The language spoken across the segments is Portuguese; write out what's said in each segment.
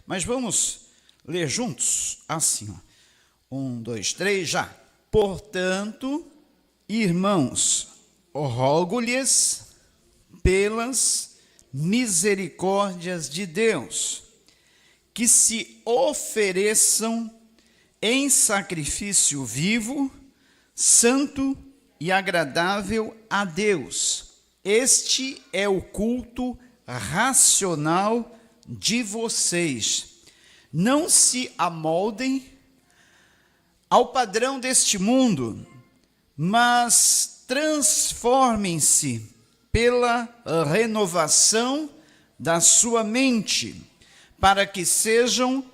Mas vamos ler juntos, assim, ó. 1, 2, 3, já. Portanto, irmãos, rogo-lhes pelas misericórdias de Deus, que se ofereçam em sacrifício vivo, santo e agradável a Deus. Este é o culto racional de vocês. Não se amoldem ao padrão deste mundo, mas transformem-se pela renovação da sua mente, para que sejam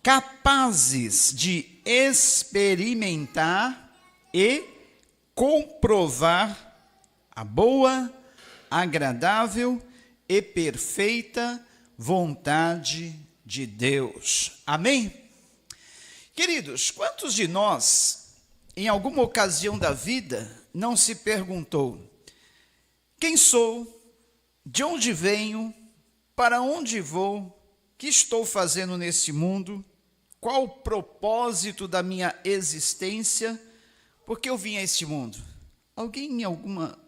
capazes de experimentar e comprovar a boa, agradável e perfeita vontade de Deus. Amém? Queridos, quantos de nós, em alguma ocasião da vida, não se perguntou: quem sou? De onde venho? Para onde vou? O que estou fazendo nesse mundo? Qual o propósito da minha existência? Por que eu vim a este mundo? Alguém em alguma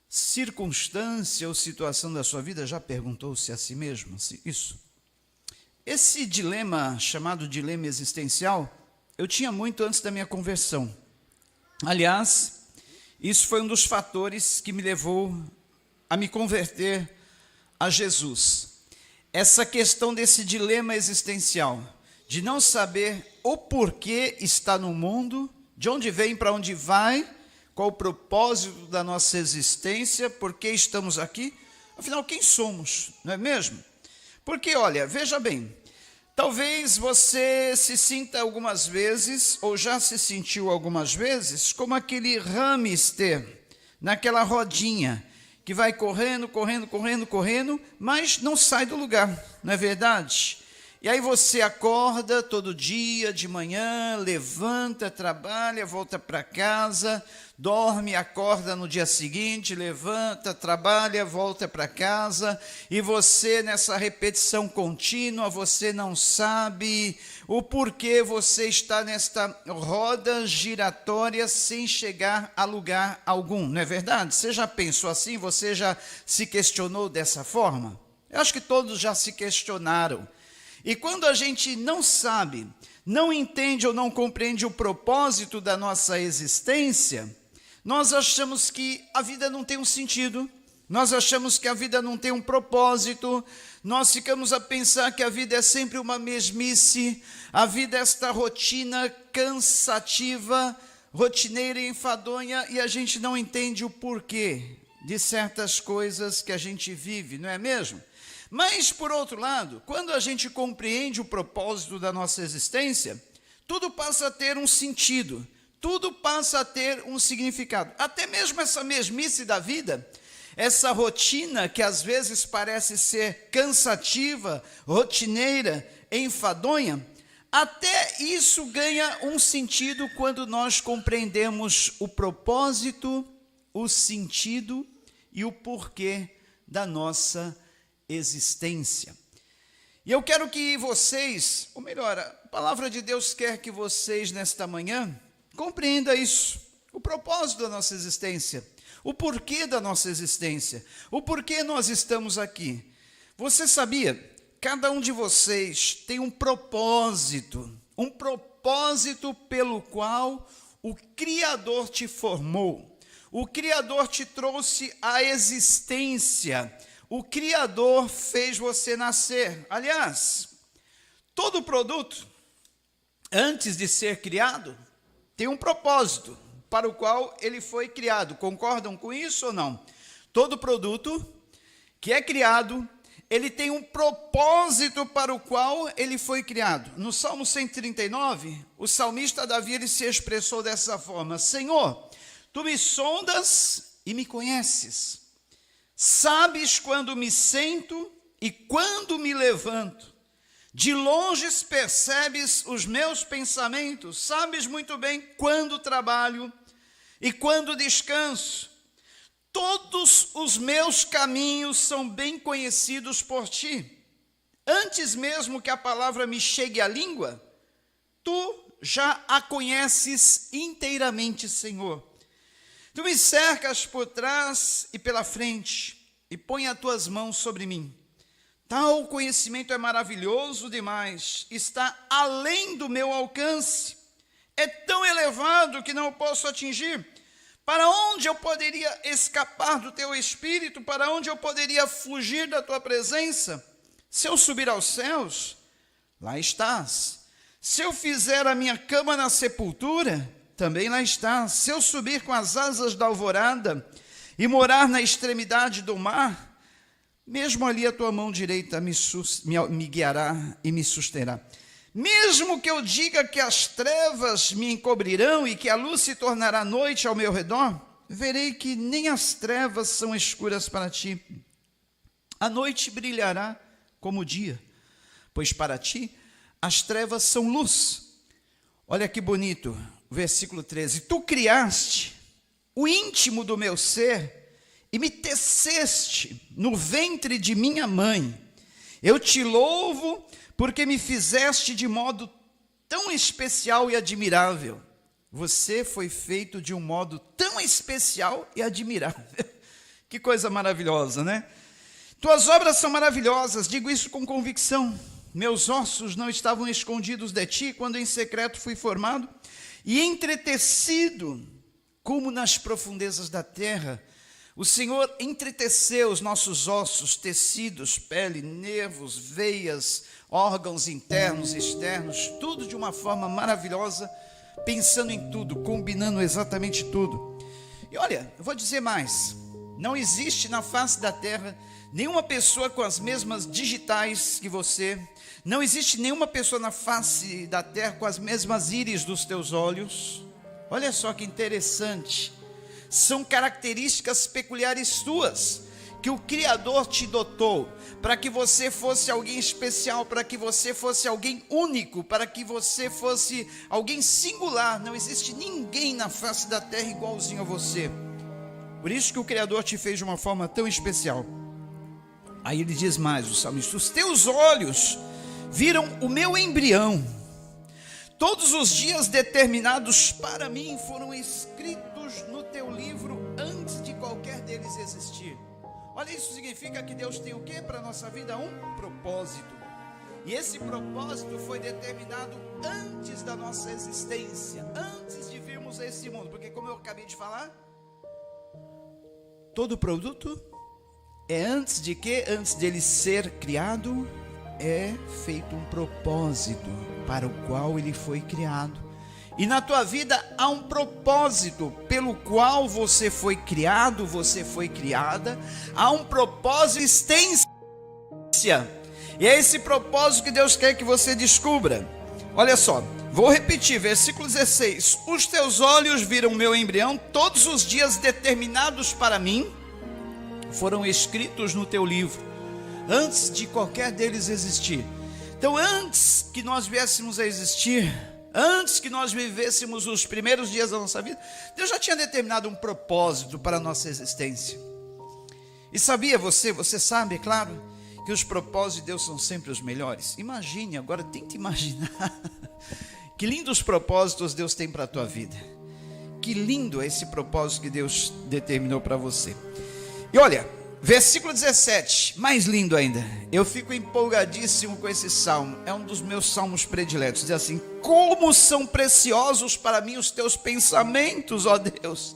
circunstância ou situação da sua vida já perguntou-se a si mesmo isso? Esse dilema, chamado dilema existencial, eu tinha muito antes da minha conversão. Aliás, isso foi um dos fatores que me levou a me converter a Jesus. Essa questão desse dilema existencial, de não saber o porquê está no mundo, de onde vem, para onde vai, qual o propósito da nossa existência, por que estamos aqui, afinal, quem somos, não é mesmo? Porque, olha, veja bem, talvez você se sinta algumas vezes, ou já se sentiu algumas vezes, como aquele hamster, naquela rodinha, que vai correndo, mas não sai do lugar, não é verdade? E aí você acorda todo dia, de manhã, levanta, trabalha, volta para casa, dorme, acorda no dia seguinte, levanta, trabalha, volta para casa, e você nessa repetição contínua, você não sabe o porquê você está nesta roda giratória sem chegar a lugar algum, não é verdade? Você já pensou assim? Você já se questionou dessa forma? Eu acho que todos já se questionaram. E quando a gente não sabe, não entende ou não compreende o propósito da nossa existência, nós achamos que a vida não tem um sentido, nós achamos que a vida não tem um propósito, nós ficamos a pensar que a vida é sempre uma mesmice, a vida é esta rotina cansativa, rotineira e enfadonha, e a gente não entende o porquê de certas coisas que a gente vive, não é mesmo? Mas, por outro lado, quando a gente compreende o propósito da nossa existência, tudo passa a ter um sentido, tudo passa a ter um significado. Até mesmo essa mesmice da vida, essa rotina que às vezes parece ser cansativa, rotineira, enfadonha, até isso ganha um sentido quando nós compreendemos o propósito, o sentido e o porquê da nossa existência. E eu quero que vocês, ou melhor, a palavra de Deus quer que vocês nesta manhã compreendam isso, o propósito da nossa existência, o porquê da nossa existência, o porquê nós estamos aqui. Você sabia? Cada um de vocês tem um propósito pelo qual o Criador te formou, o Criador te trouxe à existência. O Criador fez você nascer. Aliás, todo produto, antes de ser criado, tem um propósito para o qual ele foi criado. Concordam com isso ou não? Todo produto que é criado, ele tem um propósito para o qual ele foi criado. No Salmo 139, o salmista Davi ele se expressou dessa forma: Senhor, tu me sondas e me conheces. Sabes quando me sento e quando me levanto. De longe percebes os meus pensamentos. Sabes muito bem quando trabalho e quando descanso. Todos os meus caminhos são bem conhecidos por ti. Antes mesmo que a palavra me chegue à língua, tu já a conheces inteiramente, Senhor. Tu me cercas por trás e pela frente, e põe as tuas mãos sobre mim. Tal conhecimento é maravilhoso demais, está além do meu alcance, é tão elevado que não o posso atingir. Para onde eu poderia escapar do teu espírito? Para onde eu poderia fugir da tua presença? Se eu subir aos céus, lá estás. Se eu fizer a minha cama na sepultura, também lá estás. Se eu subir com as asas da alvorada e morar na extremidade do mar, mesmo ali a tua mão direita me guiará e me susterá. Mesmo que eu diga que as trevas me encobrirão e que a luz se tornará noite ao meu redor, verei que nem as trevas são escuras para ti. A noite brilhará como o dia, pois para ti as trevas são luz. Olha que bonito, versículo 13. Tu criaste o íntimo do meu ser e me teceste no ventre de minha mãe. Eu te louvo porque me fizeste de modo tão especial e admirável. Você foi feito de um modo tão especial e admirável. Que coisa maravilhosa, né? Tuas obras são maravilhosas, digo isso com convicção. Meus ossos não estavam escondidos de ti quando em secreto fui formado e entretecido como nas profundezas da terra. O Senhor entreteceu os nossos ossos, tecidos, pele, nervos, veias, órgãos internos, externos, tudo de uma forma maravilhosa, pensando em tudo, combinando exatamente tudo. E olha, eu vou dizer mais, não existe na face da terra nenhuma pessoa com as mesmas digitais que você, não existe nenhuma pessoa na face da terra com as mesmas íris dos teus olhos. Olha só que interessante. São características peculiares tuas, que o Criador te dotou, para que você fosse alguém especial, para que você fosse alguém único, para que você fosse alguém singular. Não existe ninguém na face da terra igualzinho a você. Por isso que o Criador te fez de uma forma tão especial. Aí ele diz mais, o salmista: os teus olhos viram o meu embrião. Todos os dias determinados para mim foram escritos no teu livro antes de qualquer deles existir. Olha, isso significa que Deus tem o que para a nossa vida? Um propósito. E esse propósito foi determinado antes da nossa existência, antes de virmos a esse mundo. Porque como eu acabei de falar, todo produto é antes de quê? Antes dele ser criado, é feito um propósito para o qual ele foi criado. E na tua vida há um propósito pelo qual você foi criado, você foi criada. Há um propósito de existência. E é esse propósito que Deus quer que você descubra. Olha só, vou repetir, versículo 16. Os teus olhos viram meu embrião, todos os dias determinados para mim foram escritos no teu livro, antes de qualquer deles existir. Então, antes que nós viéssemos a existir, antes que nós vivêssemos os primeiros dias da nossa vida, Deus já tinha determinado um propósito para a nossa existência. E sabia você sabe, é claro, que os propósitos de Deus são sempre os melhores. Imagine, agora tente imaginar, que lindos propósitos Deus tem para a tua vida. Que lindo é esse propósito que Deus determinou para você. E olha, versículo 17, mais lindo ainda. Eu fico empolgadíssimo com esse salmo. É um dos meus salmos prediletos. Diz assim: como são preciosos para mim os teus pensamentos, ó Deus.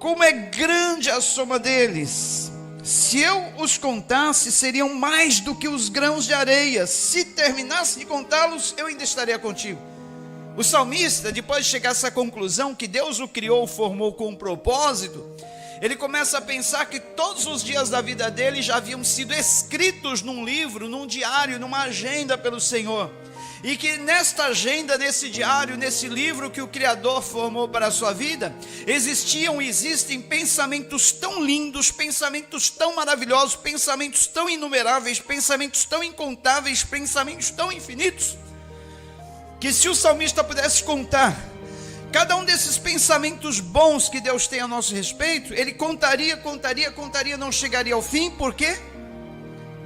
Como é grande a soma deles. Se eu os contasse, seriam mais do que os grãos de areia. Se terminasse de contá-los, eu ainda estaria contigo. O salmista, depois de chegar a essa conclusão, que Deus o criou, formou com um propósito, ele começa a pensar que todos os dias da vida dele já haviam sido escritos num livro, num diário, numa agenda pelo Senhor. E que nesta agenda, nesse diário, nesse livro que o Criador formou para a sua vida, existiam e existem pensamentos tão lindos, pensamentos tão maravilhosos, pensamentos tão inumeráveis, pensamentos tão incontáveis, pensamentos tão infinitos, que se o salmista pudesse contar cada um desses pensamentos bons que Deus tem a nosso respeito, ele contaria, não chegaria ao fim. Por quê?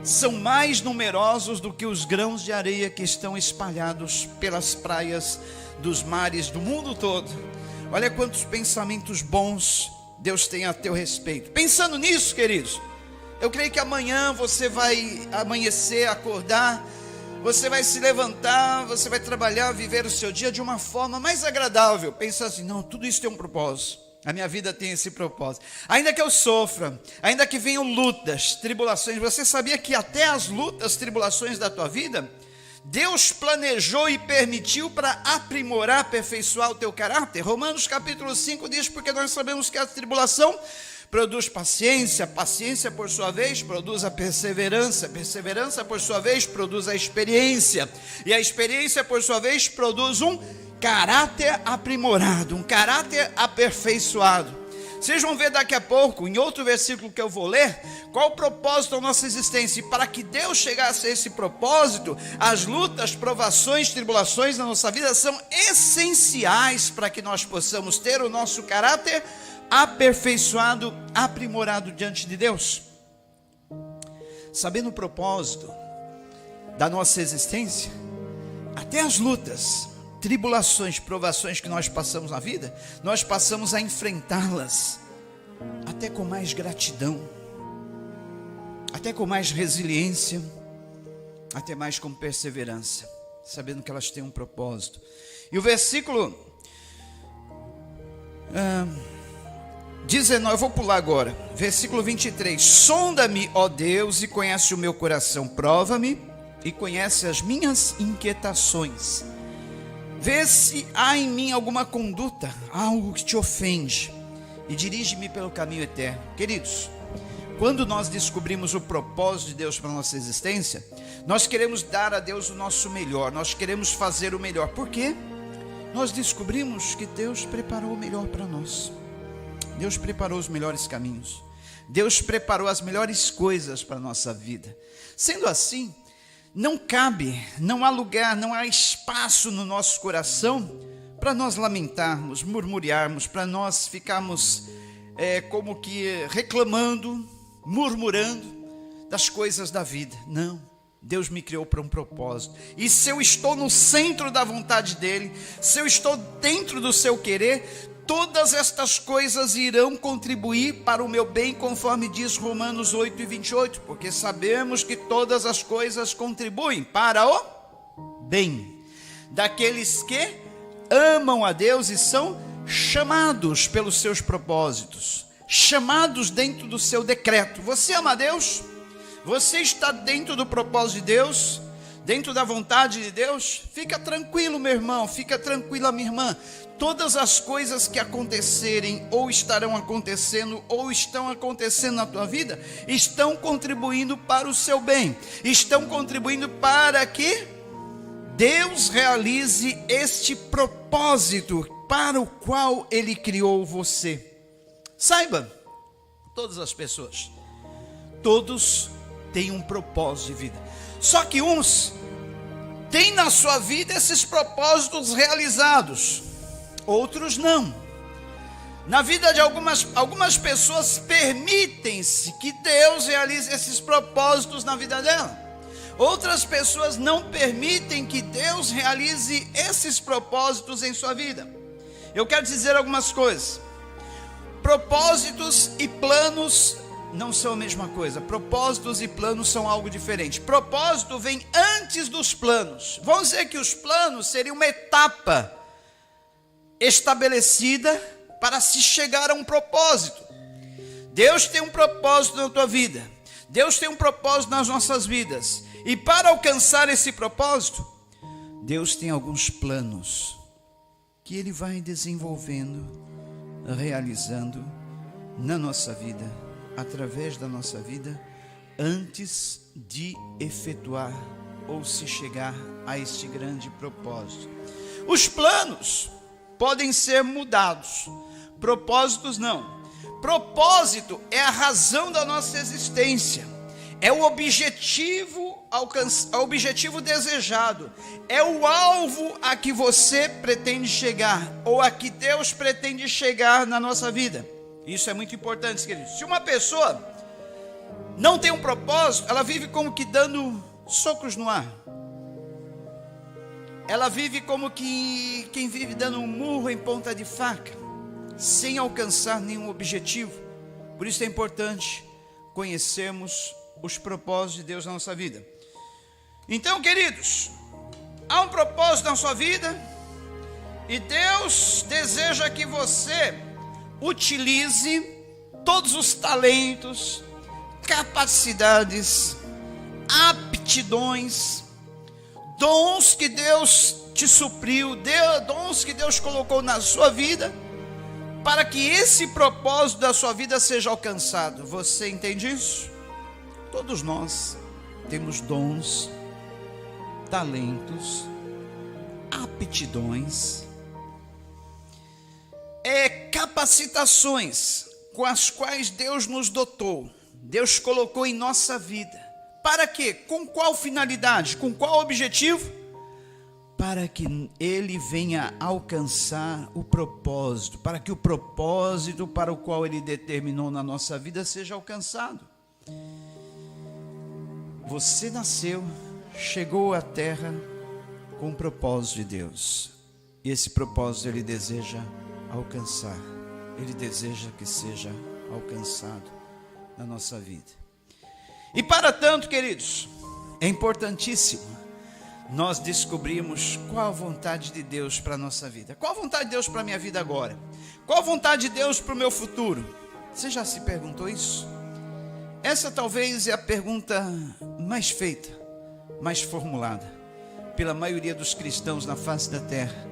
são mais numerosos do que os grãos de areia que estão espalhados pelas praias dos mares do mundo todo. Olha quantos pensamentos bons Deus tem a teu respeito. Pensando nisso, queridos, eu creio que amanhã você vai amanhecer, acordar, você vai se levantar, você vai trabalhar, viver o seu dia de uma forma mais agradável. Pensar assim, não, tudo isso tem um propósito. A minha vida tem esse propósito. Ainda que eu sofra, ainda que venham lutas, tribulações, você sabia que até as lutas, tribulações da tua vida, Deus planejou e permitiu para aprimorar, aperfeiçoar o teu caráter? Romanos capítulo 5 diz, porque nós sabemos que a tribulação produz paciência, paciência por sua vez produz a perseverança, perseverança por sua vez produz a experiência, e a experiência por sua vez produz um caráter aprimorado, um caráter aperfeiçoado. Vocês vão ver daqui a pouco, em outro versículo que eu vou ler, qual o propósito da nossa existência. E para que Deus chegasse a esse propósito, as lutas, provações, tribulações na nossa vida são essenciais para que nós possamos ter o nosso caráter aperfeiçoado, aprimorado diante de Deus. Sabendo o propósito da nossa existência, até as lutas, tribulações, provações que nós passamos na vida, nós passamos a enfrentá-las até com mais gratidão, até com mais resiliência, até mais com perseverança, sabendo que elas têm um propósito. E o versículo 19, eu vou pular agora, versículo 23, sonda-me, ó Deus, e conhece o meu coração, prova-me e conhece as minhas inquietações. Vê se há em mim alguma conduta, algo que te ofende, e dirige-me pelo caminho eterno. Queridos, quando nós descobrimos o propósito de Deus para a nossa existência, nós queremos dar a Deus o nosso melhor, nós queremos fazer o melhor. Por quê? Nós descobrimos que Deus preparou o melhor para nós. Deus preparou os melhores caminhos. Deus preparou as melhores coisas para a nossa vida. Sendo assim, não cabe, não há lugar, não há espaço no nosso coração para nós lamentarmos, murmurarmos, para nós ficarmos como que reclamando, murmurando das coisas da vida. Não, Deus me criou para um propósito. E se eu estou no centro da vontade dEle, se eu estou dentro do seu querer, todas estas coisas irão contribuir para o meu bem, conforme diz Romanos 8 e 28, porque sabemos que todas as coisas contribuem para o bem daqueles que amam a Deus e são chamados pelos seus propósitos, chamados dentro do seu decreto. Você ama a Deus? Você está dentro do propósito de Deus? Dentro da vontade de Deus? Fica tranquilo, meu irmão, fica tranquila, minha irmã. Todas as coisas que acontecerem, ou estarão acontecendo, ou estão acontecendo na tua vida, estão contribuindo para o seu bem, estão contribuindo para que Deus realize este propósito para o qual Ele criou você. Saiba, todas as pessoas, todos têm um propósito de vida. Só que uns têm na sua vida esses propósitos realizados, outros não. Na vida de algumas pessoas permitem-se que Deus realize esses propósitos na vida dela. Outras pessoas não permitem que Deus realize esses propósitos em sua vida. Eu quero dizer algumas coisas. Propósitos e planos não são a mesma coisa. Propósitos e planos são algo diferente. Propósito vem antes dos planos. Vamos dizer que os planos seriam uma etapa estabelecida para se chegar a um propósito. Deus tem um propósito na tua vida. Deus tem um propósito nas nossas vidas. E para alcançar esse propósito, Deus tem alguns planos que Ele vai desenvolvendo, realizando na nossa vida, através da nossa vida, antes de efetuar ou se chegar a este grande propósito. Os planos podem ser mudados, propósitos não. Propósito é a razão da nossa existência, é o objetivo desejado, é o alvo a que você pretende chegar, ou a que Deus pretende chegar na nossa vida. Isso é muito importante, queridos. Se uma pessoa não tem um propósito, ela vive como que dando socos no ar. Ela vive como que quem vive dando um murro em ponta de faca, sem alcançar nenhum objetivo. Por isso é importante conhecermos os propósitos de Deus na nossa vida. Então, queridos, há um propósito na sua vida, e Deus deseja que você utilize todos os talentos, capacidades, aptidões, dons que Deus te supriu, dons que Deus colocou na sua vida, para que esse propósito da sua vida seja alcançado. Você entende isso? Todos nós temos dons, talentos, aptidões, capacitações com as quais Deus nos dotou, Deus colocou em nossa vida. Para quê? Com qual finalidade? Com qual objetivo? Para que Ele venha alcançar o propósito, para que o propósito para o qual Ele determinou na nossa vida seja alcançado. Você nasceu, chegou à terra com o propósito de Deus, e esse propósito Ele deseja alcançar, Ele deseja que seja alcançado na nossa vida. E para tanto, queridos, é importantíssimo nós descobrirmos qual a vontade de Deus para a nossa vida. Qual a vontade de Deus para a minha vida agora? Qual a vontade de Deus para o meu futuro? Você já se perguntou isso? Essa talvez é a pergunta mais feita, mais formulada pela maioria dos cristãos na face da terra.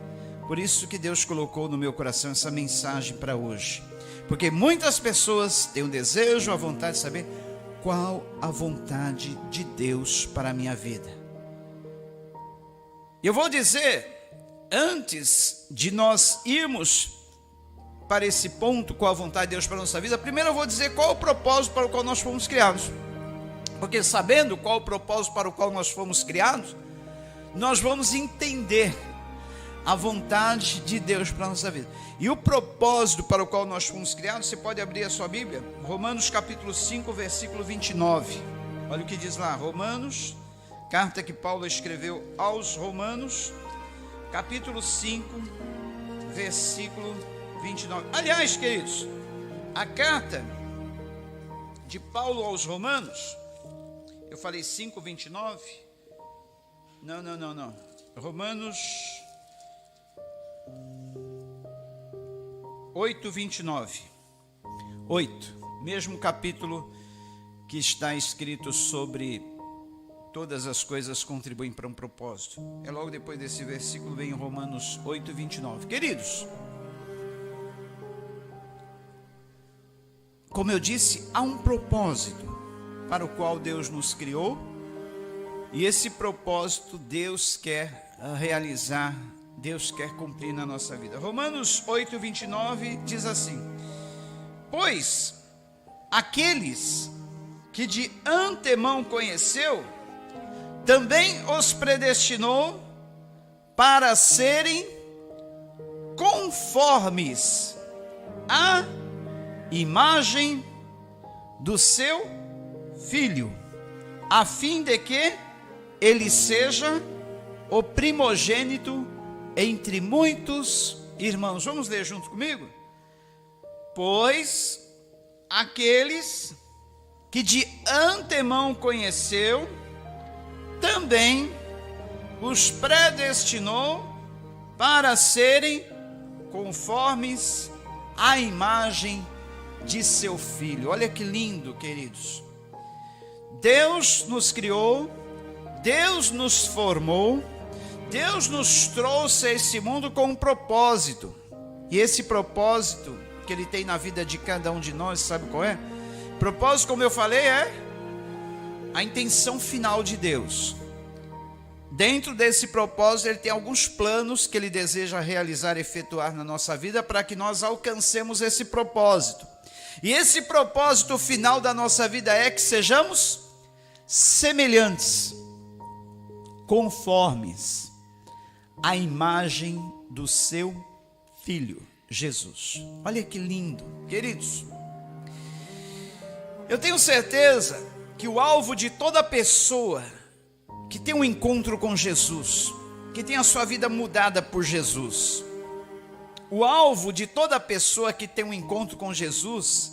Por isso que Deus colocou no meu coração essa mensagem para hoje. Porque muitas pessoas têm o desejo, a vontade de saber qual a vontade de Deus para a minha vida. Eu vou dizer, antes de nós irmos para esse ponto, qual a vontade de Deus para a nossa vida, primeiro eu vou dizer qual o propósito para o qual nós fomos criados. Porque sabendo qual o propósito para o qual nós fomos criados, nós vamos entender a vontade de Deus para a nossa vida. E o propósito para o qual nós fomos criados, você pode abrir a sua Bíblia, Romanos capítulo 5, versículo 29. Olha o que diz lá, Romanos, carta que Paulo escreveu aos Romanos, capítulo 5, versículo 29. Aliás, queridos, a carta de Paulo aos Romanos, eu falei 5, 29? Não. Romanos 8, 29. 8, mesmo capítulo que está escrito sobre todas as coisas contribuem para um propósito. É logo depois desse versículo vem Romanos 8, 29. Queridos, como eu disse, há um propósito para o qual Deus nos criou, e esse propósito Deus quer realizar, Deus quer cumprir na nossa vida. Romanos 8, 29 diz assim: pois aqueles que de antemão conheceu, também os predestinou para serem conformes à imagem do seu Filho, a fim de que ele seja o primogênito entre muitos irmãos. Vamos ler junto comigo? Pois aqueles que de antemão conheceu, também os predestinou para serem conformes à imagem de seu Filho. Olha que lindo, queridos. Deus nos criou, Deus nos formou, Deus nos trouxe a esse mundo com um propósito. E esse propósito que Ele tem na vida de cada um de nós, sabe qual é? Propósito, como eu falei, é a intenção final de Deus. Dentro desse propósito, Ele tem alguns planos que Ele deseja realizar, efetuar na nossa vida, para que nós alcancemos esse propósito. E esse propósito final da nossa vida é que sejamos semelhantes, conformes à imagem do seu Filho, Jesus. Olha que lindo, queridos. Eu tenho certeza que o alvo de toda pessoa que tem um encontro com Jesus, que tem a sua vida mudada por Jesus, o alvo de toda pessoa que tem um encontro com Jesus,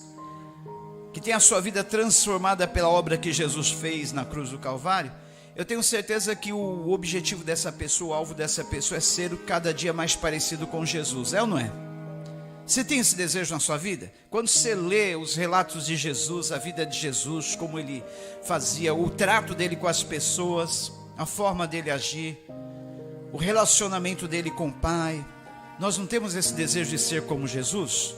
que tem a sua vida transformada pela obra que Jesus fez na cruz do Calvário, eu tenho certeza que o objetivo dessa pessoa, o alvo dessa pessoa é ser cada dia mais parecido com Jesus, é ou não é? Você tem esse desejo na sua vida? Quando você lê os relatos de Jesus, a vida de Jesus, como ele fazia, o trato dele com as pessoas, a forma dele agir, o relacionamento dele com o Pai, nós não temos esse desejo de ser como Jesus?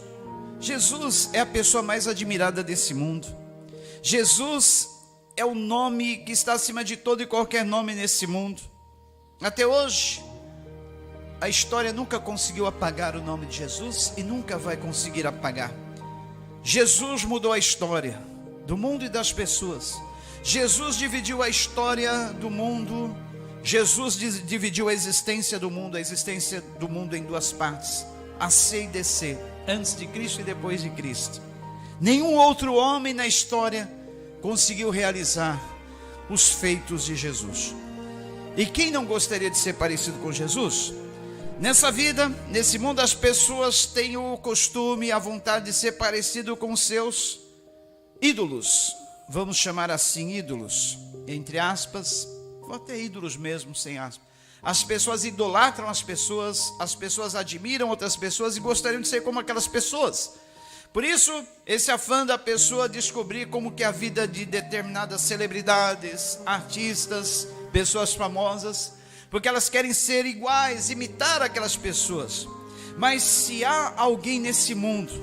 Jesus é a pessoa mais admirada desse mundo. Jesus é o nome que está acima de todo e qualquer nome nesse mundo. Até hoje, a história nunca conseguiu apagar o nome de Jesus e nunca vai conseguir apagar. Jesus mudou a história do mundo e das pessoas. Jesus dividiu a história do mundo. Jesus dividiu a existência do mundo em duas partes, a C e DC, antes de Cristo e depois de Cristo. Nenhum outro homem na história conseguiu realizar os feitos de Jesus. E quem não gostaria de ser parecido com Jesus? Nessa vida, nesse mundo, as pessoas têm o costume, a vontade de ser parecido com seus ídolos. Vamos chamar assim ídolos, entre aspas, ou até ídolos mesmo, sem aspas. As pessoas idolatram as pessoas admiram outras pessoas e gostariam de ser como aquelas pessoas. Por isso, esse afã da pessoa descobrir como que a vida de determinadas celebridades, artistas, pessoas famosas, porque elas querem ser iguais, imitar aquelas pessoas. Mas se há alguém nesse mundo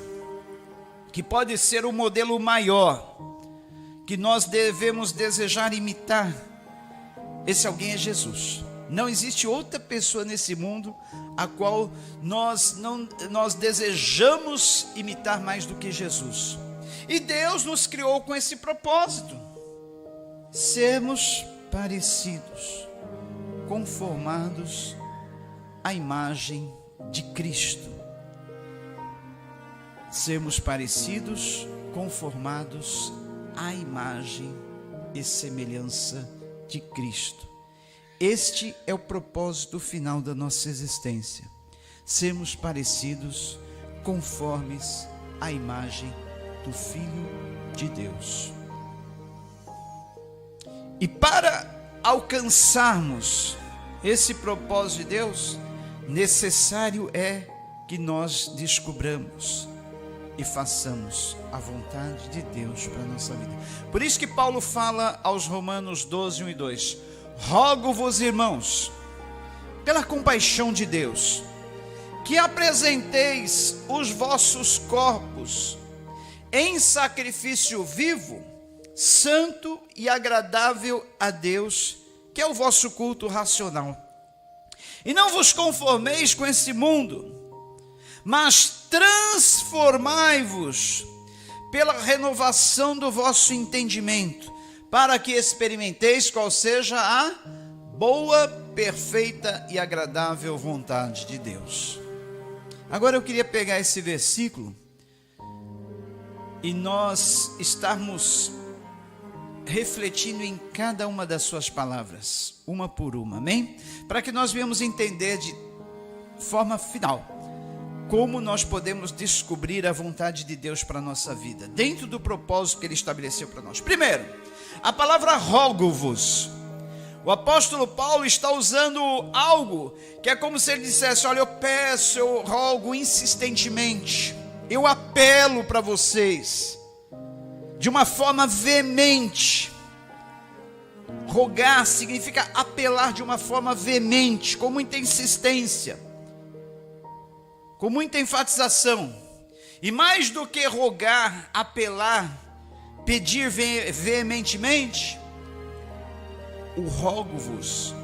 que pode ser o modelo maior, que nós devemos desejar imitar, esse alguém é Jesus. Não existe outra pessoa nesse mundo a qual nós desejamos imitar mais do que Jesus. E Deus nos criou com esse propósito: sermos parecidos, conformados à imagem de Cristo. Sermos parecidos, conformados à imagem e semelhança de Cristo. Este é o propósito final da nossa existência: sermos parecidos, conformes à imagem do Filho de Deus. E para alcançarmos esse propósito de Deus, necessário é que nós descubramos e façamos a vontade de Deus para a nossa vida. Por isso que Paulo fala aos Romanos 12, 1 e 2: rogo-vos, irmãos, pela compaixão de Deus, que apresenteis os vossos corpos em sacrifício vivo, santo e agradável a Deus, que é o vosso culto racional. E não vos conformeis com esse mundo, mas transformai-vos pela renovação do vosso entendimento, para que experimenteis qual seja a boa, perfeita e agradável vontade de Deus. Agora eu queria pegar esse versículo e nós estarmos refletindo em cada uma das suas palavras, uma por uma, amém? Para que nós venhamos entender de forma final como nós podemos descobrir a vontade de Deus para a nossa vida, dentro do propósito que Ele estabeleceu para nós. Primeiro, a palavra rogo-vos. O apóstolo Paulo está usando algo que é como se ele dissesse: olha, eu peço, eu rogo insistentemente, eu apelo para vocês, de uma forma veemente. Rogar significa apelar de uma forma veemente, com muita insistência, com muita enfatização. E mais do que rogar, apelar, pedir veementemente, o rogo-vos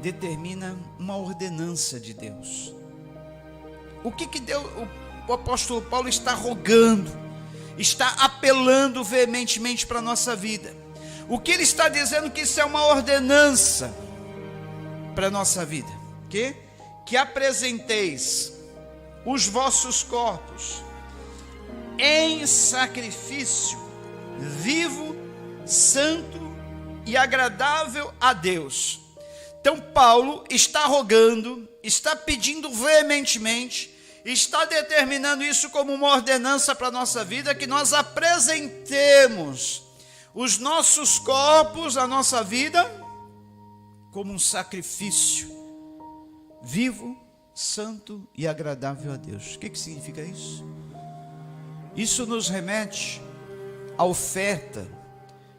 determina uma ordenança de Deus. O que Deus, o apóstolo Paulo está rogando, está apelando veementemente para a nossa vida? O que ele está dizendo? Que isso é uma ordenança para a nossa vida. Que apresenteis os vossos corpos em sacrifício vivo, santo e agradável a Deus. Então Paulo está rogando, está pedindo veementemente, está determinando isso como uma ordenança para a nossa vida, que nós apresentemos os nossos corpos, a nossa vida, como um sacrifício vivo, santo e agradável a Deus. O que significa isso? Isso nos remete à oferta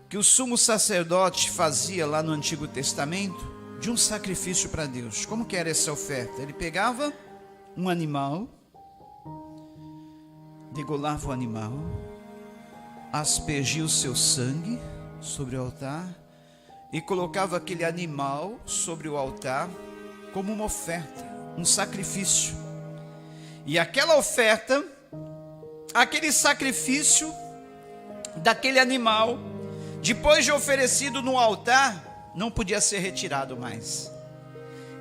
que o sumo sacerdote fazia lá no Antigo Testamento, de um sacrifício para Deus. Como que era essa oferta? Ele pegava um animal, degolava o animal, aspergia o seu sangue sobre o altar e colocava aquele animal sobre o altar como uma oferta, um sacrifício. E aquela oferta, aquele sacrifício daquele animal, depois de oferecido no altar, não podia ser retirado mais.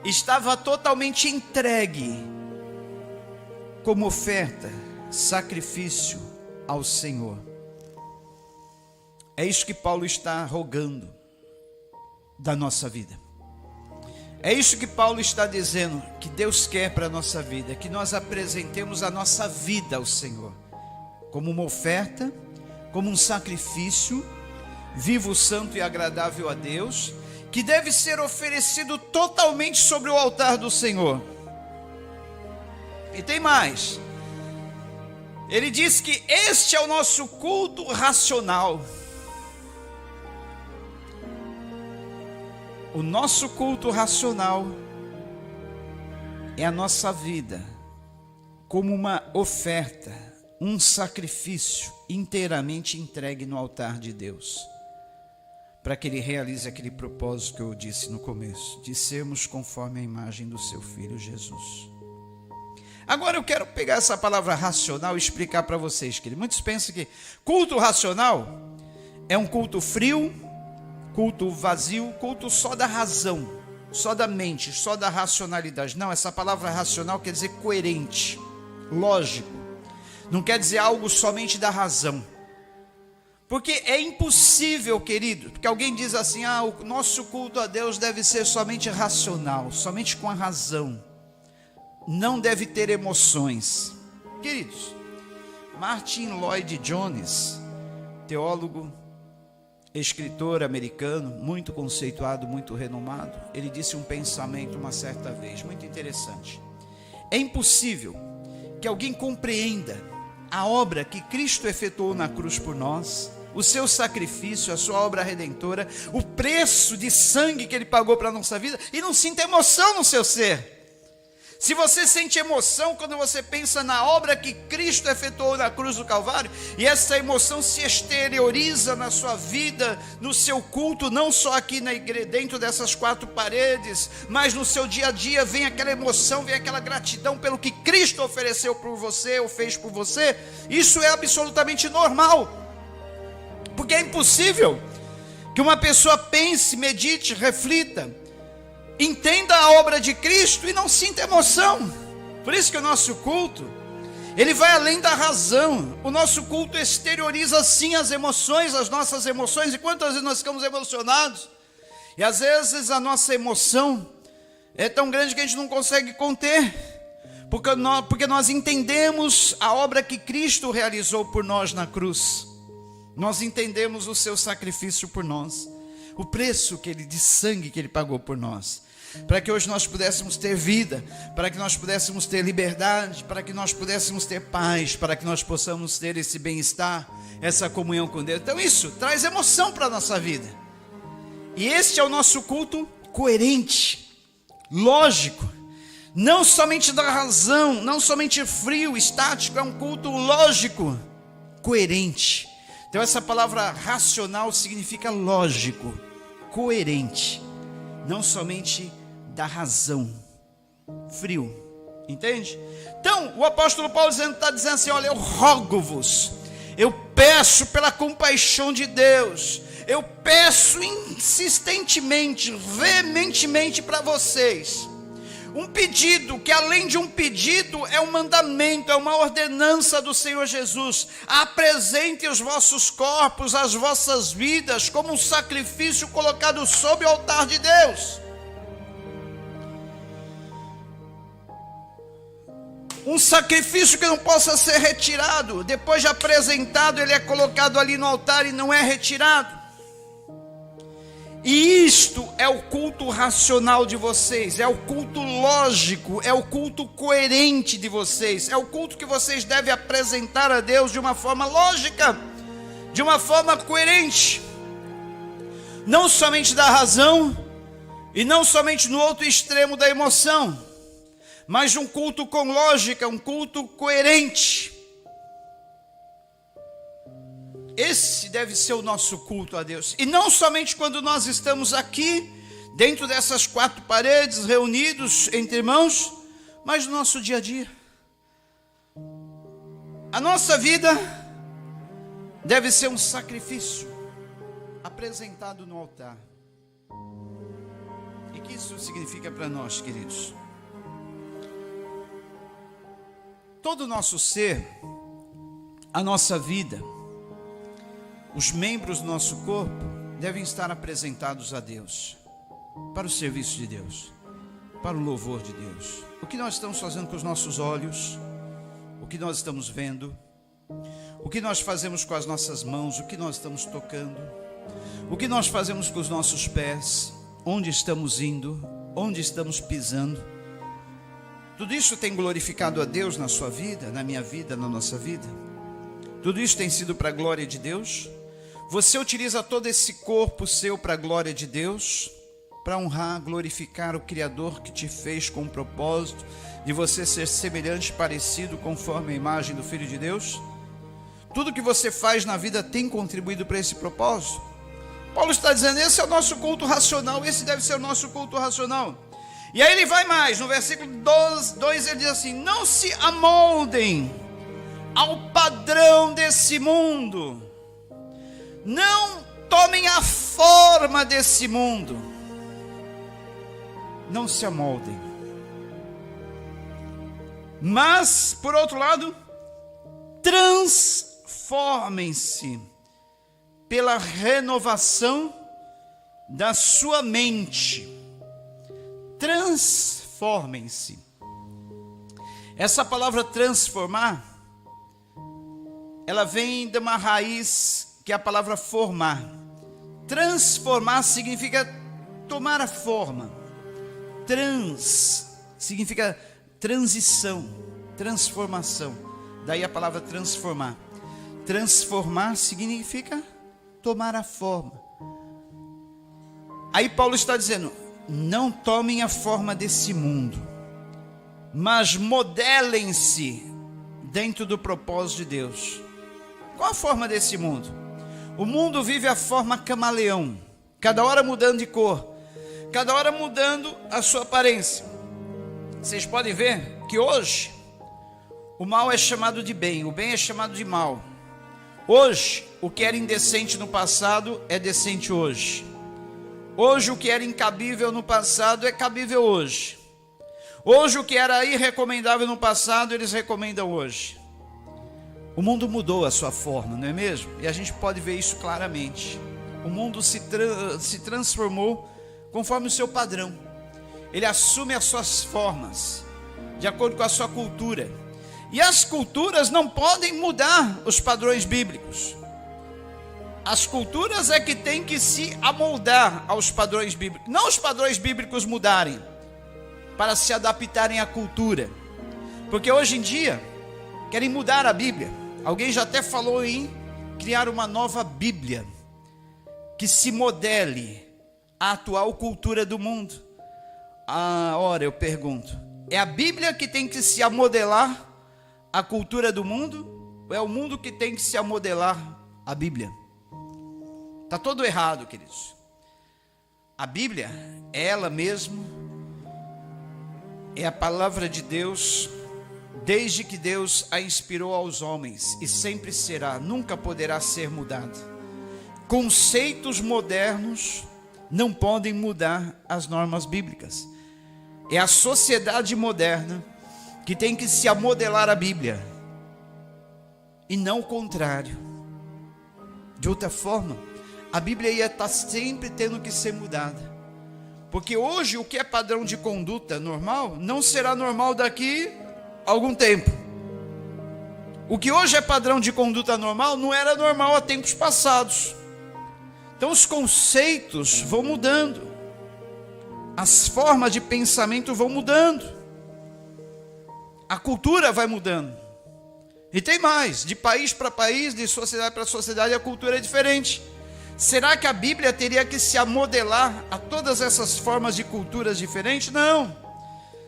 Estava totalmente entregue como oferta, sacrifício ao Senhor. É isso que Paulo está rogando da nossa vida. É isso que Paulo está dizendo que Deus quer para a nossa vida, que nós apresentemos a nossa vida ao Senhor como uma oferta, como um sacrifício vivo, santo e agradável a Deus, que deve ser oferecido totalmente sobre o altar do Senhor. E tem mais. Ele diz que este é o nosso culto racional. O nosso culto racional é a nossa vida como uma oferta, um sacrifício inteiramente entregue no altar de Deus, para que Ele realize aquele propósito que eu disse no começo, de sermos conforme a imagem do seu Filho Jesus. Agora eu quero pegar essa palavra racional e explicar para vocês, queridos. Muitos pensam que culto racional é um culto frio, culto vazio, culto só da razão, só da mente, só da racionalidade. Não, essa palavra racional quer dizer coerente, lógico. Não quer dizer algo somente da razão. Porque é impossível, querido, porque alguém diz assim, o nosso culto a Deus deve ser somente racional, somente com a razão. Não deve ter emoções. Queridos, Martin Lloyd Jones, teólogo, escritor americano, muito conceituado, muito renomado, ele disse um pensamento uma certa vez, muito interessante. É impossível que alguém compreenda a obra que Cristo efetuou na cruz por nós, o seu sacrifício, a sua obra redentora, o preço de sangue que Ele pagou para a nossa vida, e não sinta emoção no seu ser. Se você sente emoção quando você pensa na obra que Cristo efetuou na cruz do Calvário, e essa emoção se exterioriza na sua vida, no seu culto, não só aqui na igreja, dentro dessas quatro paredes, mas no seu dia a dia, vem aquela emoção, vem aquela gratidão pelo que Cristo ofereceu por você, ou fez por você, isso é absolutamente normal, porque é impossível que uma pessoa pense, medite, reflita, entenda a obra de Cristo e não sinta emoção. Por isso que o nosso culto, ele vai além da razão. O nosso culto exterioriza sim as emoções, as nossas emoções. E quantas vezes nós ficamos emocionados? E às vezes a nossa emoção é tão grande que a gente não consegue conter, porque nós entendemos a obra que Cristo realizou por nós na cruz. Nós entendemos o seu sacrifício por nós, o preço de sangue que Ele pagou por nós, para que hoje nós pudéssemos ter vida, para que nós pudéssemos ter liberdade, para que nós pudéssemos ter paz, para que nós possamos ter esse bem-estar, essa comunhão com Deus. Então isso traz emoção para a nossa vida. E este é o nosso culto coerente, lógico, não somente da razão, não somente frio, estático, é um culto lógico, coerente. Então essa palavra racional significa lógico, coerente, não somente da razão, frio, entende? Então o apóstolo Paulo está dizendo assim, olha, eu rogo-vos, eu peço pela compaixão de Deus, eu peço insistentemente, veementemente para vocês, Um pedido que, além de um pedido, é um mandamento, é uma ordenança do Senhor Jesus. Apresentem os vossos corpos, as vossas vidas, como um sacrifício colocado sob o altar de Deus. Um sacrifício que não possa ser retirado. Depois de apresentado, ele é colocado ali no altar e não é retirado. E isto é o culto racional de vocês, é o culto lógico, é o culto coerente de vocês, é o culto que vocês devem apresentar a Deus de uma forma lógica, de uma forma coerente, não somente da razão e não somente no outro extremo da emoção, mas um culto com lógica, um culto coerente. Esse deve ser o nosso culto a Deus. E não somente quando nós estamos aqui, dentro dessas quatro paredes, reunidos entre irmãos, mas no nosso dia a dia. A nossa vida deve ser um sacrifício apresentado no altar. E o que isso significa para nós, queridos? Todo o nosso ser, a nossa vida, os membros do nosso corpo devem estar apresentados a Deus, para o serviço de Deus, para o louvor de Deus. O que nós estamos fazendo com os nossos olhos, o que nós estamos vendo, o que nós fazemos com as nossas mãos, o que nós estamos tocando, o que nós fazemos com os nossos pés, onde estamos indo, onde estamos pisando. Tudo isso tem glorificado a Deus na sua vida, na minha vida, na nossa vida? Tudo isso tem sido para a glória de Deus? Você utiliza todo esse corpo seu para a glória de Deus, para honrar, glorificar o Criador que te fez com o propósito de você ser semelhante, parecido, conforme a imagem do Filho de Deus? Tudo que você faz na vida tem contribuído para esse propósito? Paulo está dizendo, esse é o nosso culto racional, esse deve ser o nosso culto racional. E aí ele vai mais, no versículo 2 ele diz assim, não se amoldem ao padrão desse mundo, não tomem a forma desse mundo, não se amoldem, mas, por outro lado, transformem-se pela renovação da sua mente. Transformem-se. Essa palavra transformar, ela vem de uma raiz que é a palavra formar. Transformar significa tomar a forma. Trans significa transição, transformação. Daí a palavra transformar. Transformar significa tomar a forma. Aí Paulo está dizendo, não tomem a forma desse mundo, mas modelem-se dentro do propósito de Deus. Qual a forma desse mundo? O mundo vive a forma camaleão, cada hora mudando de cor, cada hora mudando a sua aparência. Vocês podem ver que hoje o mal é chamado de bem, o bem é chamado de mal. Hoje, o que era indecente no passado é decente hoje. Hoje, o que era incabível no passado é cabível hoje. Hoje, o que era irrecomendável no passado, eles recomendam hoje. O mundo mudou a sua forma, não é mesmo? E a gente pode ver isso claramente. O mundo se transformou conforme o seu padrão. Ele assume as suas formas, de acordo com a sua cultura. E as culturas não podem mudar os padrões bíblicos. As culturas é que têm que se amoldar aos padrões bíblicos. Não os padrões bíblicos mudarem, para se adaptarem à cultura. Porque hoje em dia, querem mudar a Bíblia. Alguém já até falou em criar uma nova Bíblia, que se modele à atual cultura do mundo. Ora, eu pergunto, é a Bíblia que tem que se amodelar à cultura do mundo? Ou é o mundo que tem que se amodelar à Bíblia? Está todo errado, queridos. A Bíblia, ela mesmo, é a palavra de Deus, desde que Deus a inspirou aos homens, e sempre será, nunca poderá ser mudada. Conceitos modernos não podem mudar as normas bíblicas. É a sociedade moderna que tem que se amodelar à Bíblia, e não o contrário. De outra forma, a Bíblia ia estar sempre tendo que ser mudada. Porque hoje o que é padrão de conduta normal, não será normal daqui a algum tempo. O que hoje é padrão de conduta normal, não era normal há tempos passados. Então os conceitos vão mudando. As formas de pensamento vão mudando. A cultura vai mudando. E tem mais, de país para país, de sociedade para sociedade, a cultura é diferente. Será que a Bíblia teria que se amodelar a todas essas formas de culturas diferentes? Não.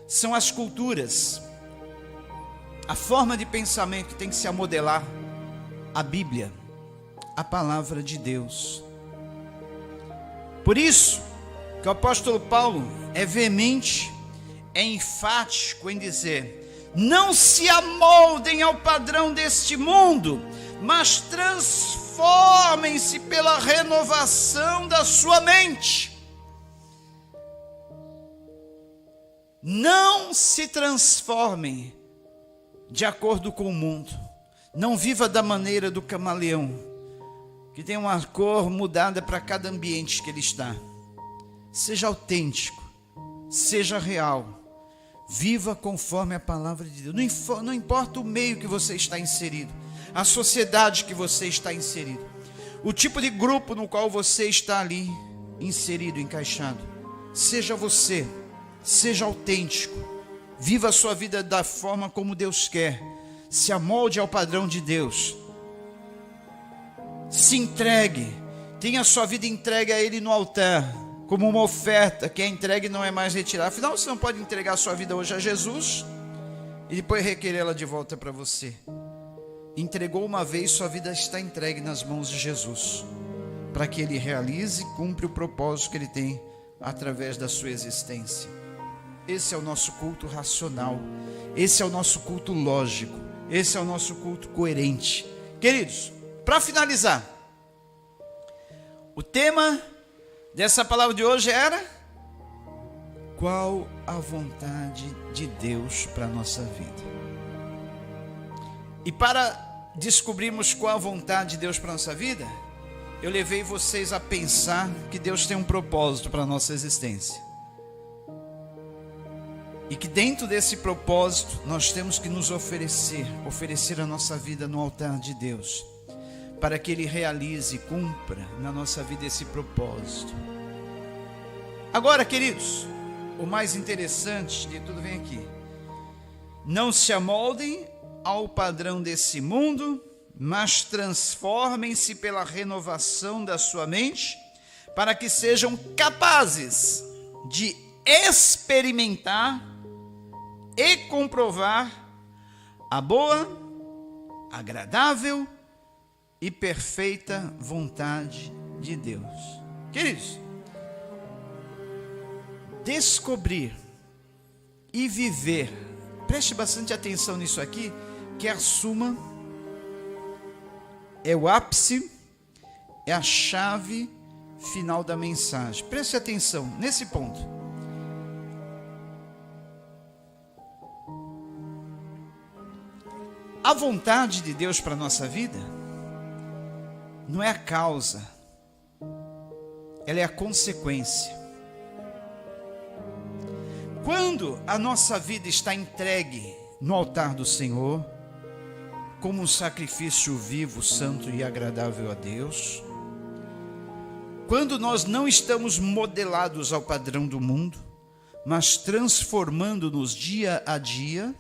São as culturas, a forma de pensamento que tem que se amodelar à Bíblia, a palavra de Deus. Por isso que o apóstolo Paulo é veemente, é enfático em dizer: não se amoldem ao padrão deste mundo, mas transformem-se pela renovação da sua mente. Não se transformem de acordo com o mundo. Não viva da maneira do camaleão, que tem uma cor mudada para cada ambiente que ele está. Seja autêntico, seja real. Viva conforme a palavra de Deus. Não importa o meio que você está inserido, a sociedade que você está inserido, o tipo de grupo no qual você está ali inserido, encaixado. Seja você, seja autêntico. Viva a sua vida da forma como Deus quer. Se amolde ao padrão de Deus. Se entregue. Tenha a sua vida entregue a Ele no altar, como uma oferta que é entregue e não é mais retirada. Afinal, você não pode entregar a sua vida hoje a Jesus e depois requerê-la de volta para você. Entregou uma vez, sua vida está entregue nas mãos de Jesus, para que Ele realize e cumpra o propósito que Ele tem através da sua existência. Esse é o nosso culto racional, esse é o nosso culto lógico, esse é o nosso culto coerente. Queridos, para finalizar, o tema dessa palavra de hoje era: qual a vontade de Deus para a nossa vida? E para descobrirmos qual a vontade de Deus para a nossa vida, eu levei vocês a pensar que Deus tem um propósito para a nossa existência. E que dentro desse propósito nós temos que nos oferecer a nossa vida no altar de Deus, para que Ele realize e cumpra na nossa vida esse propósito. Agora, queridos, o mais interessante de tudo vem aqui: não se amoldem ao padrão desse mundo, mas transformem-se pela renovação da sua mente, para que sejam capazes de experimentar e comprovar a boa, agradável e perfeita vontade de Deus. Queridos, descobrir e viver, preste bastante atenção nisso aqui, que é a suma, é o ápice, é a chave final da mensagem. Preste atenção nesse ponto. A vontade de Deus para a nossa vida não é a causa, ela é a consequência. Quando a nossa vida está entregue no altar do Senhor, como um sacrifício vivo, santo e agradável a Deus, quando nós não estamos modelados ao padrão do mundo, mas transformando-nos dia a dia,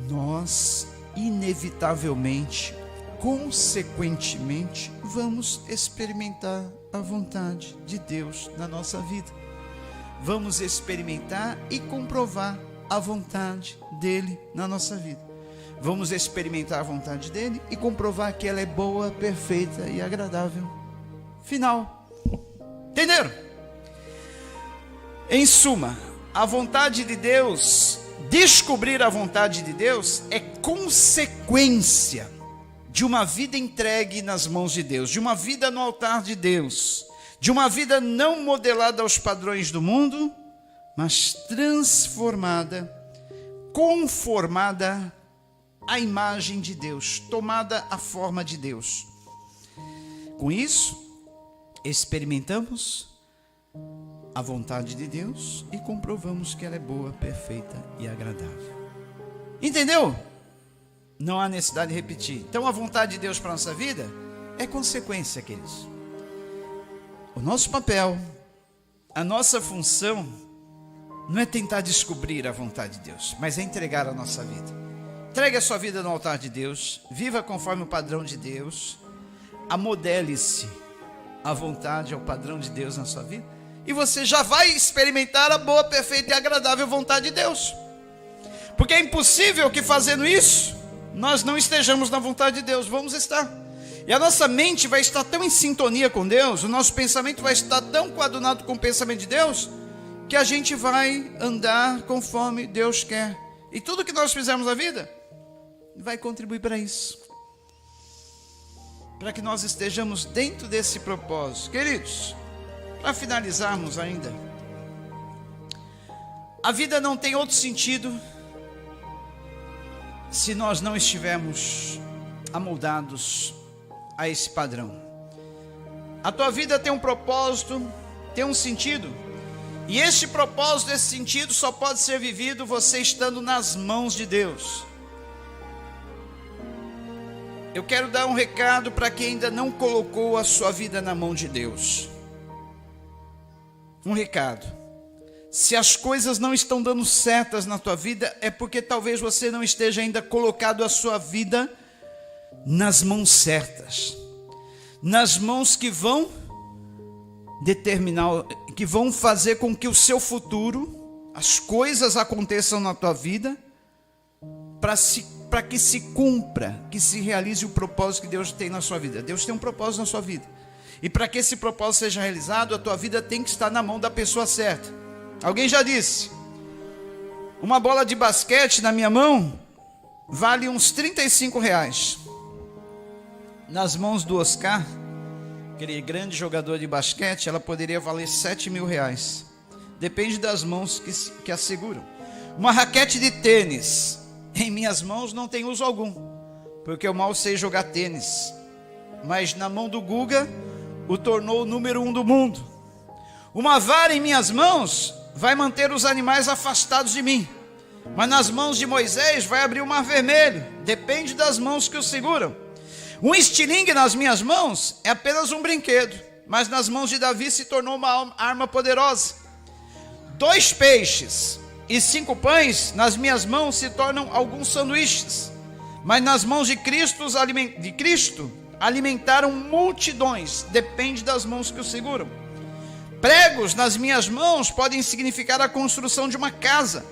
nós inevitavelmente, consequentemente, vamos experimentar a vontade de Deus na nossa vida. Vamos experimentar e comprovar a vontade dele na nossa vida. Vamos experimentar a vontade dele e comprovar que ela é boa, perfeita e agradável. Final. Entenderam? Em suma, a vontade de Deus, descobrir a vontade de Deus é consequência de uma vida entregue nas mãos de Deus, de uma vida no altar de Deus, de uma vida não modelada aos padrões do mundo, mas transformada, conformada à imagem de Deus, tomada a forma de Deus. Com isso, experimentamos a vontade de Deus e comprovamos que ela é boa, perfeita e agradável. Entendeu? Não há necessidade de repetir. Então a vontade de Deus para a nossa vida é consequência, queridos. O nosso papel, a nossa função, não é tentar descobrir a vontade de Deus, mas é entregar a nossa vida. Entregue a sua vida no altar de Deus, viva conforme o padrão de Deus, amodele-se a vontade, ao padrão de Deus na sua vida, e você já vai experimentar a boa, perfeita e agradável vontade de Deus. Porque é impossível que fazendo isso, nós não estejamos na vontade de Deus. Vamos estar. E a nossa mente vai estar tão em sintonia com Deus, o nosso pensamento vai estar tão coadunado com o pensamento de Deus, que a gente vai andar conforme Deus quer. E tudo que nós fizermos na vida vai contribuir para isso, para que nós estejamos dentro desse propósito. Queridos, para finalizarmos ainda, a vida não tem outro sentido se nós não estivermos amoldados a esse padrão. A tua vida tem um propósito, tem um sentido, e este propósito, esse sentido só pode ser vivido você estando nas mãos de Deus. Eu quero dar um recado para quem ainda não colocou a sua vida na mão de Deus. Um recado: se as coisas não estão dando certas na tua vida, é porque talvez você não esteja ainda colocado a sua vida nas mãos certas, nas mãos que vão determinar, que vão fazer com que o seu futuro, as coisas aconteçam na tua vida, para que se cumpra, que se realize o propósito que Deus tem na sua vida. Deus tem um propósito na sua vida, e para que esse propósito seja realizado, a tua vida tem que estar na mão da pessoa certa. Alguém já disse: uma bola de basquete na minha mão vale uns R$35. Nas mãos do Oscar, aquele grande jogador de basquete, ela poderia valer R$7.000. Depende das mãos que a seguram. Uma raquete de tênis em minhas mãos não tem uso algum, porque eu mal sei jogar tênis, mas na mão do Guga o tornou o número 1 do mundo. Uma vara em minhas mãos vai manter os animais afastados de mim, mas nas mãos de Moisés vai abrir o mar vermelho. Depende das mãos que o seguram. Um estilingue nas minhas mãos é apenas um brinquedo, mas nas mãos de Davi se tornou uma arma poderosa. 2 peixes e 5 pães nas minhas mãos se tornam alguns sanduíches, mas nas mãos de Cristo alimentaram multidões. Depende das mãos que o seguram. Pregos nas minhas mãos podem significar a construção de uma casa,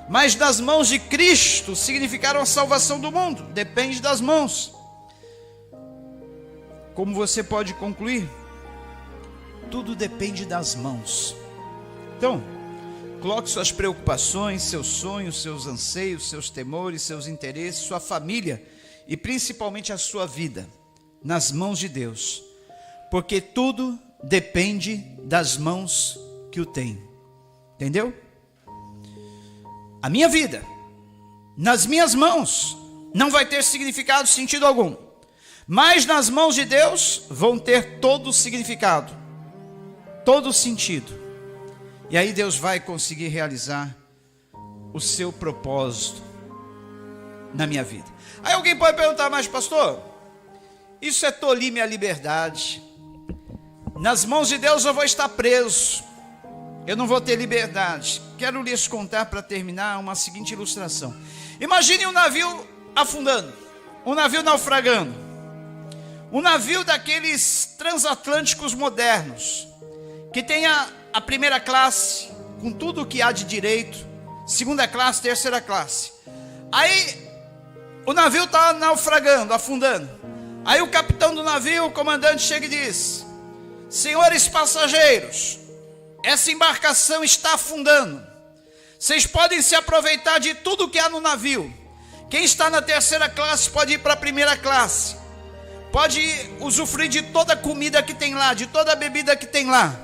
mas nas mãos de Cristo significaram a salvação do mundo. Depende das mãos. Como você pode concluir? Tudo depende das mãos. Então, coloque suas preocupações, seus sonhos, seus anseios, seus temores, seus interesses, sua família e principalmente a sua vida nas mãos de Deus, porque tudo depende das mãos que o tem. Entendeu? A minha vida nas minhas mãos não vai ter significado, sentido algum, mas nas mãos de Deus vão ter todo o significado, todo o sentido. E aí Deus vai conseguir realizar o seu propósito na minha vida. Aí alguém pode perguntar: mas pastor, isso é tolir minha liberdade? Nas mãos de Deus eu vou estar preso, eu não vou ter liberdade. Quero lhes contar, para terminar, uma seguinte ilustração. Imagine um navio afundando, um navio naufragando, um navio daqueles transatlânticos modernos, que tenha a primeira classe, com tudo o que há de direito, segunda classe, terceira classe. Aí o navio está naufragando, afundando. Aí o capitão do navio, o comandante, chega e diz: senhores passageiros, essa embarcação está afundando. Vocês podem se aproveitar de tudo que há no navio. Quem está na terceira classe pode ir para a primeira classe, pode usufruir de toda a comida que tem lá, de toda a bebida que tem lá.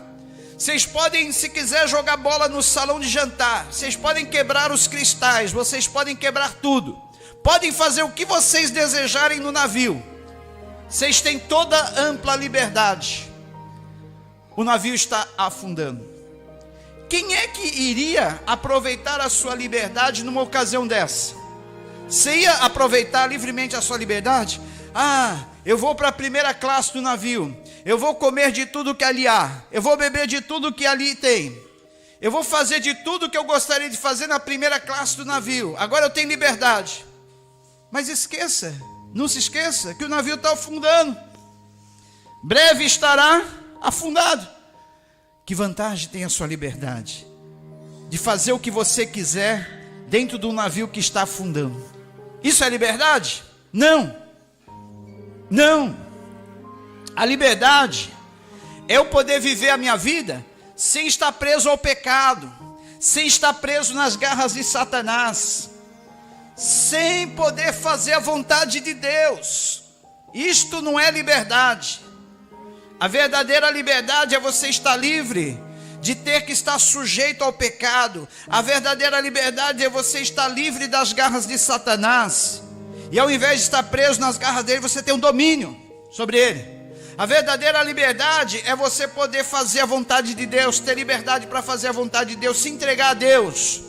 Vocês podem, se quiser, jogar bola no salão de jantar. Vocês podem quebrar os cristais. Vocês podem quebrar tudo. Podem fazer o que vocês desejarem no navio. Vocês têm toda a ampla liberdade. O navio está afundando. Quem é que iria aproveitar a sua liberdade numa ocasião dessa? Você ia aproveitar livremente a sua liberdade? Eu vou para a primeira classe do navio. Eu vou comer de tudo que ali há. Eu vou beber de tudo que ali tem. Eu vou fazer de tudo que eu gostaria de fazer na primeira classe do navio. Agora eu tenho liberdade. Mas esqueça, não se esqueça que o navio está afundando. Breve estará afundado. Que vantagem tem a sua liberdade de fazer o que você quiser dentro de um navio que está afundando? Isso é liberdade? Não. Não. A liberdade é eu poder viver a minha vida sem estar preso ao pecado, sem estar preso nas garras de Satanás, sem poder fazer a vontade de Deus. Isto não é liberdade. A verdadeira liberdade é você estar livre de ter que estar sujeito ao pecado. A verdadeira liberdade é você estar livre das garras de Satanás. E ao invés de estar preso nas garras dele, você tem um domínio sobre ele. A verdadeira liberdade é você poder fazer a vontade de Deus, ter liberdade para fazer a vontade de Deus, se entregar a Deus.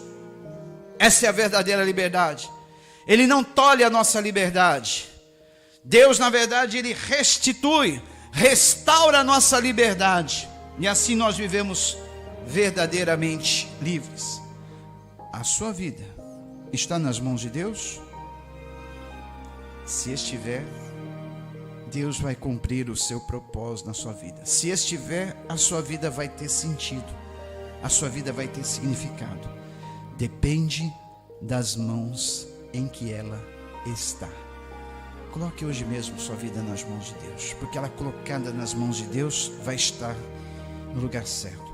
Essa é a verdadeira liberdade. Ele não tolhe a nossa liberdade. Deus, na verdade, ele restitui, restaura a nossa liberdade. E assim nós vivemos verdadeiramente livres. A sua vida está nas mãos de Deus? Se estiver, Deus vai cumprir o seu propósito na sua vida. Se estiver, a sua vida vai ter sentido. A sua vida vai ter significado. Depende das mãos em que ela está. Coloque hoje mesmo sua vida nas mãos de Deus, porque ela colocada nas mãos de Deus vai estar no lugar certo.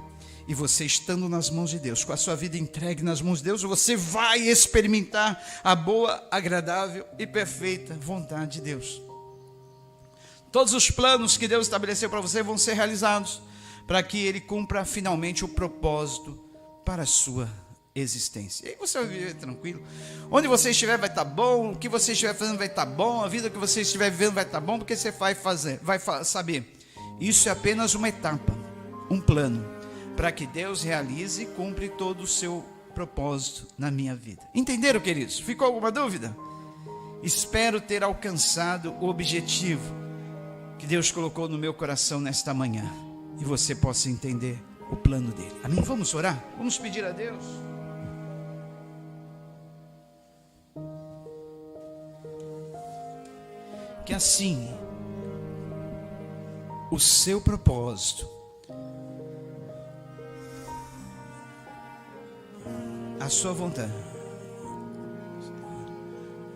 E você estando nas mãos de Deus, com a sua vida entregue nas mãos de Deus, você vai experimentar a boa, agradável e perfeita vontade de Deus. Todos os planos que Deus estabeleceu para você vão ser realizados, para que Ele cumpra finalmente o propósito para a sua existência. E aí você vai viver tranquilo. Onde você estiver vai estar bom, o que você estiver fazendo vai estar bom, a vida que você estiver vivendo vai estar bom, porque você vai saber. Isso é apenas uma etapa, um plano, para que Deus realize e cumpra todo o seu propósito na minha vida. Entenderam, queridos? Ficou alguma dúvida? Espero ter alcançado o objetivo que Deus colocou no meu coração nesta manhã, e você possa entender o plano dele. Amém? Vamos orar? Vamos pedir a Deus. Que assim o seu propósito, a sua vontade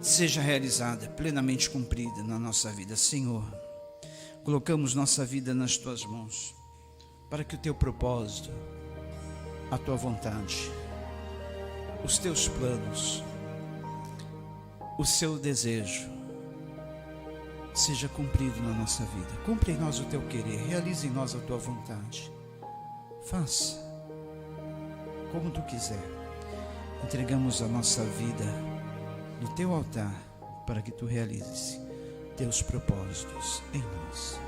seja realizada, plenamente cumprida na nossa vida. Senhor, colocamos nossa vida nas tuas mãos, para que o teu propósito, a tua vontade, os teus planos, o seu desejo seja cumprido na nossa vida. Cumpre em nós o teu querer, realize em nós a tua vontade. Faça como tu quiser. Entregamos a nossa vida no teu altar, para que tu realizes teus propósitos em nós.